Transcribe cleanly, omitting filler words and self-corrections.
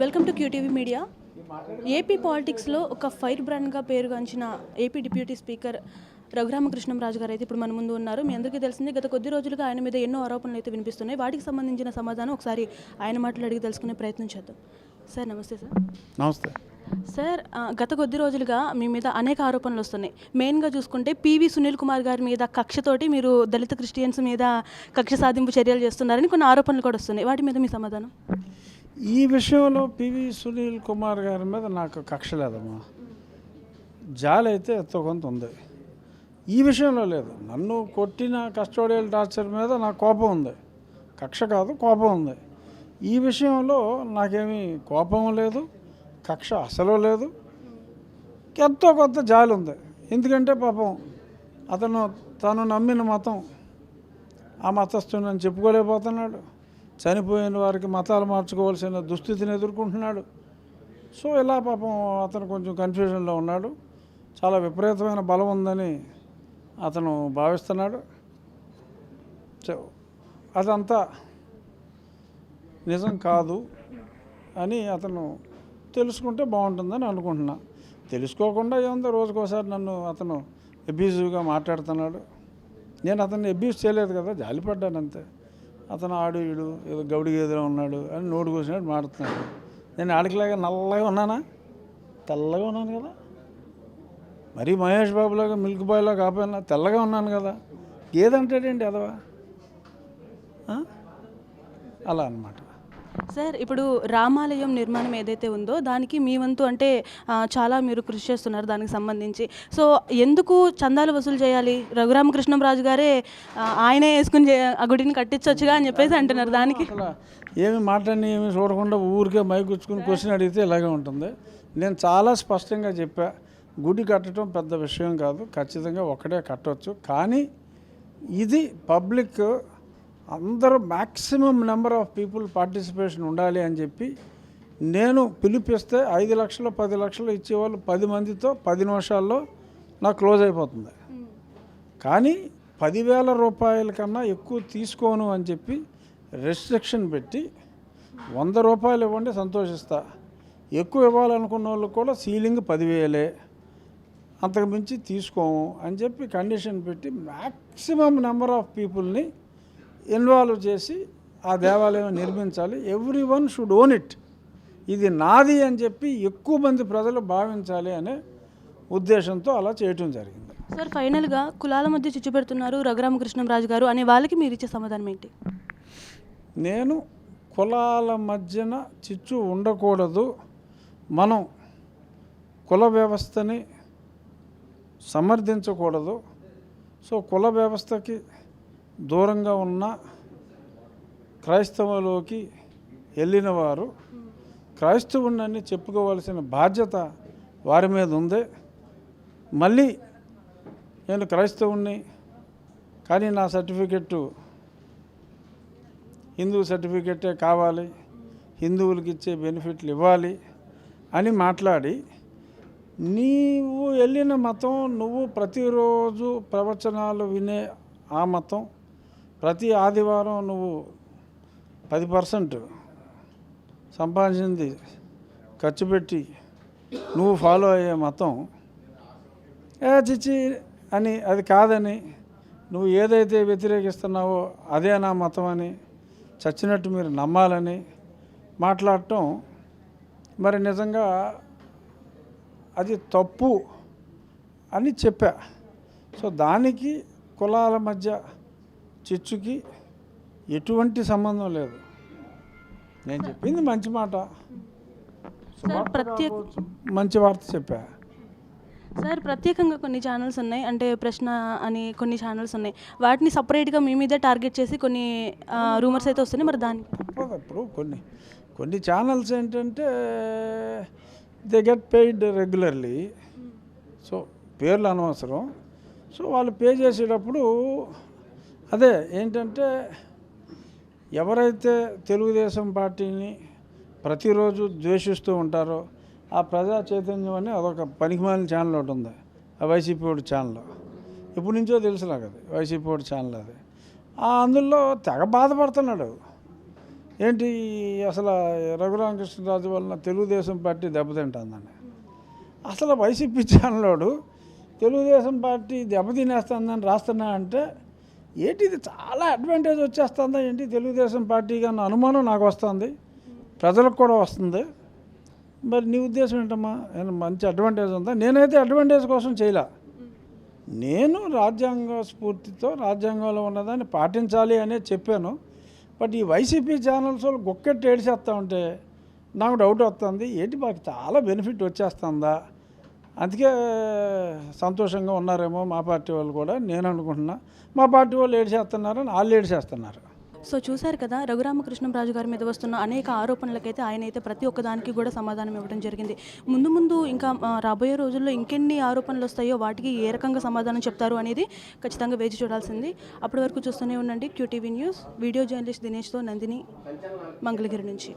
Welcome to QTV media. AP పాలిటిక్స్లో ఒక fire బ్రాండ్గా పేరుగాంచిన ఏపీ డిప్యూటీ స్పీకర్ రఘురామకృష్ణంరాజు గారు అయితే ఇప్పుడు మన ముందు ఉన్నారు. మీ అందరికీ తెలిసిందే, గత కొద్ది రోజులుగా ఆయన మీద ఎన్నో ఆరోపణలు అయితే వినిపిస్తున్నాయి. వాటికి సంబంధించిన సమాధానం ఒకసారి ఆయన మాటలు అడిగి తెలుసుకునే ప్రయత్నం చేద్దాం. సార్ నమస్తే. సార్ నమస్తే సార్, గత కొద్ది రోజులుగా మీ మీద అనేక ఆరోపణలు వస్తున్నాయి. మెయిన్గా చూసుకుంటే పివి సునీల్ కుమార్ గారి మీద కక్షతోటి మీరు దళిత క్రిస్టియన్స్ మీద కక్ష సాధింపు చర్యలు చేస్తున్నారని కొన్ని ఆరోపణలు కూడా వస్తున్నాయి. వాటి మీద మీ సమాధానం? ఈ విషయంలో పివి సునీల్ కుమార్ గారి మీద నాకు కక్ష లేదమ్మా. జాలి అయితే ఎంతో కొంత ఉంది. ఈ విషయంలో లేదు. నన్ను కొట్టిన కస్టోడియల్ టార్చర్ మీద నాకు కోపం ఉంది. కక్ష కాదు, కోపం ఉంది. ఈ విషయంలో నాకేమీ కోపం లేదు, కక్ష అసలు లేదు. ఎంతో కొంత జాలి ఉంది. ఎందుకంటే పాపం అతను తను నమ్మిన మతం, ఆ మతస్థుని అని చెప్పుకోలేకపోతున్నాడు. చనిపోయిన వారికి మతాలు మార్చుకోవాల్సిన దుస్థితిని ఎదుర్కొంటున్నాడు. సో ఇలా పాపం అతను కొంచెం కన్ఫ్యూజన్లో ఉన్నాడు. చాలా విపరీతమైన బలం ఉందని అతను భావిస్తున్నాడు. సో అదంతా నిజం కాదు అని అతను తెలుసుకుంటే బాగుంటుందని అనుకుంటున్నా. తెలుసుకోకుండా ఏముందో, రోజుకోసారి నన్ను అతను అబ్యూజివ్గా మాట్లాడుతున్నాడు. నేను అతన్ని అబ్యూజ్ చేయలేదు కదా, జాలిపడ్డాను అంతే. అతను ఆడు ఈడు ఏదో గౌడి గేదెలో ఉన్నాడు అని నోటు కూర్చున్నట్టు మాడుతున్నాడు. నేను ఆడికిలాగా నల్లగా ఉన్నానా? తెల్లగా ఉన్నాను కదా. మరీ మహేష్ బాబులాగా మిల్క్ బాయ్లో కాకపోయినా తెల్లగా ఉన్నాను కదా. ఏదంటాడేంటి అదవా? అలా అన్నమాట. సార్, ఇప్పుడు రామాలయం నిర్మాణం ఏదైతే ఉందో దానికి మీ వంతు అంటే చాలా మీరు కృషి చేస్తున్నారు దానికి సంబంధించి. సో ఎందుకు చందాలు వసూలు చేయాలి? రఘురామకృష్ణంరాజు గారే ఆయనే వేసుకుని ఆ గుడిని కట్టించవచ్చుగా అని చెప్పేసి అంటున్నారు. దానికి అసలు ఏమి మాట్లాడి ఏమి చూడకుండా ఊరికే మైకుచ్చుకుని క్వశ్చన్ అడిగితే ఇలాగే ఉంటుంది. నేను చాలా స్పష్టంగా చెప్పా, గుడి కట్టడం పెద్ద విషయం కాదు, ఖచ్చితంగా ఒకటే కట్టవచ్చు. కానీ ఇది పబ్లిక్ అందరూ maximum number of people participation ఉండాలి అని చెప్పి నేను పిలిపిస్తే 5 లక్షలు 10 లక్షలు ఇచ్చేవాళ్ళు 10 మందితో 10 నిమిషాల్లో నాకు క్లోజ్ అయిపోతుంది. కానీ 10,000 రూపాయల కన్నా ఎక్కువ తీసుకోను అని చెప్పి రెస్ట్రిక్షన్ పెట్టి 100 రూపాయలు ఇవ్వండి సంతోషిస్తా, ఎక్కువ ఇవ్వాలనుకున్న వాళ్ళు కూడా సీలింగ్ 10,000, అంతకు మించి తీసుకోము అని చెప్పి కండిషన్ పెట్టి మ్యాక్సిమం నెంబర్ ఆఫ్ పీపుల్ని ఇన్వాల్వ్ చేసి ఆ దేవాలయం నిర్మించాలి. Every one should own it. ఇది నాది అని చెప్పి ఎక్కువ మంది ప్రజలు భావించాలి అనే ఉద్దేశంతో అలా చేయటం జరిగింది. సార్, ఫైనల్గా కులాల మధ్య చిచ్చు పెడుతున్నారు రఘురామకృష్ణంరాజు గారు అనే వాళ్ళకి మీరు ఇచ్చే సమాధానం ఏంటి? నేను కులాల మధ్యన చిచ్చు ఉండకూడదు, మనం కుల వ్యవస్థని సమర్థించకూడదు. సో కుల వ్యవస్థకి దూరంగా ఉన్న క్రైస్తవులోకి వెళ్ళిన వారు క్రైస్తవుని చెప్పుకోవాల్సిన బాధ్యత వారి మీద ఉంది. మళ్ళీ నేను క్రైస్తవుణ్ణి కానీ నా సర్టిఫికెట్టు హిందూ సర్టిఫికెటే కావాలి, హిందువులకి ఇచ్చే బెనిఫిట్లు ఇవ్వాలి అని మాట్లాడి, నీవు వెళ్ళిన మతం, నువ్వు ప్రతిరోజు ప్రవచనాలు వినే ఆ మతం, ప్రతి ఆదివారం నువ్వు 10% సంపాదించింది ఖర్చు పెట్టి నువ్వు ఫాలో అయ్యే మతం చిచ్చి అని, అది కాదని, నువ్వు ఏదైతే వ్యతిరేకిస్తున్నావో అదే నా మతం అని చచ్చినట్టు మీరు నమ్మాలని మాట్లాడటం మరి నిజంగా అది తప్పు అని చెప్పా. సో దానికి కులాల మధ్య చిచ్చుకి ఎటువంటి సంబంధం లేదు. నేను చెప్పింది మంచి మాట, మంచి వార్త చెప్పా. సార్, ప్రత్యేకంగా కొన్ని ఛానల్స్ ఉన్నాయి, అంటే ప్రశ్న అని కొన్ని ఛానల్స్ ఉన్నాయి, వాటిని సపరేట్గా మీ మీదే టార్గెట్ చేసి కొన్ని రూమర్స్ అయితే వస్తున్నాయి. మరి దానికి ఇప్పుడు కొన్ని ఛానల్స్ ఏంటంటే they get paid regularly. So పేర్లు అనవసరం. సో వాళ్ళు పే చేసేటప్పుడు అదే ఏంటంటే, ఎవరైతే తెలుగుదేశం పార్టీని ప్రతిరోజు ద్వేషిస్తూ ఉంటారో ఆ ప్రజా చైతన్యం అని అదొక పనికిమాలిన ఛానల్ ఒకటి ఉంది, ఆ వైసీపీ వాడి ఛానల్. ఎప్పటి నుంచో తెలుసు నాకు, అది వైసీపీ వాడి ఛానల్. అది అందులో తెగ బాధపడుతున్నాడు. ఏంటి అసలు రఘురామకృష్ణరాజు వలన తెలుగుదేశం పార్టీ దెబ్బతింటుందని. అసలు వైసీపీ ఛానలోడు తెలుగుదేశం పార్టీ దెబ్బతినేస్తుందని రాస్తున్నా అంటే ఏంటి ఇది చాలా అడ్వాంటేజ్ వచ్చేస్తుందా ఏంటి తెలుగుదేశం పార్టీకి అన్న అనుమానం నాకు వస్తుంది, ప్రజలకు కూడా వస్తుంది. మరి నీ ఉద్దేశం ఏంటమ్మా? మంచి అడ్వాంటేజ్ ఉందా? నేనైతే అడ్వాంటేజ్ కోసం చేయలే. నేను రాజ్యాంగ స్ఫూర్తితో రాజ్యాంగంలో ఉన్నదాన్ని పాటించాలి అనే చెప్పాను. బట్ ఈ వైసీపీ ఛానల్స్ వాళ్ళు గొక్కెట్టి ఏడిచేస్తూ ఉంటే నాకు డౌట్ వస్తుంది, ఏంటి మాకు చాలా బెనిఫిట్ వచ్చేస్తుందా, అందుకే సంతోషంగా ఉన్నారేమో మా పార్టీ వాళ్ళు కూడా నేను అనుకుంటున్నా. మా పార్టీ వాళ్ళు ఏడిచేస్తున్నారని వాళ్ళు ఏడిచేస్తున్నారు. సో చూశారు కదా, రఘురామకృష్ణంరాజు గారి మీద వస్తున్న అనేక ఆరోపణలకైతే ఆయన అయితే ప్రతి ఒక్కదానికి కూడా సమాధానం ఇవ్వడం జరిగింది. ముందు ఇంకా రాబోయే రోజుల్లో ఇంకెన్ని ఆరోపణలు వస్తాయో వాటికి ఏ రకంగా సమాధానం చెప్తారు అనేది ఖచ్చితంగా వేచి చూడాల్సింది. అప్పటి వరకు చూస్తూనే ఉండండి QTV న్యూస్. వీడియో జర్నలిస్ట్ దినేష్తో నందిని, మంగళగిరి నుంచి.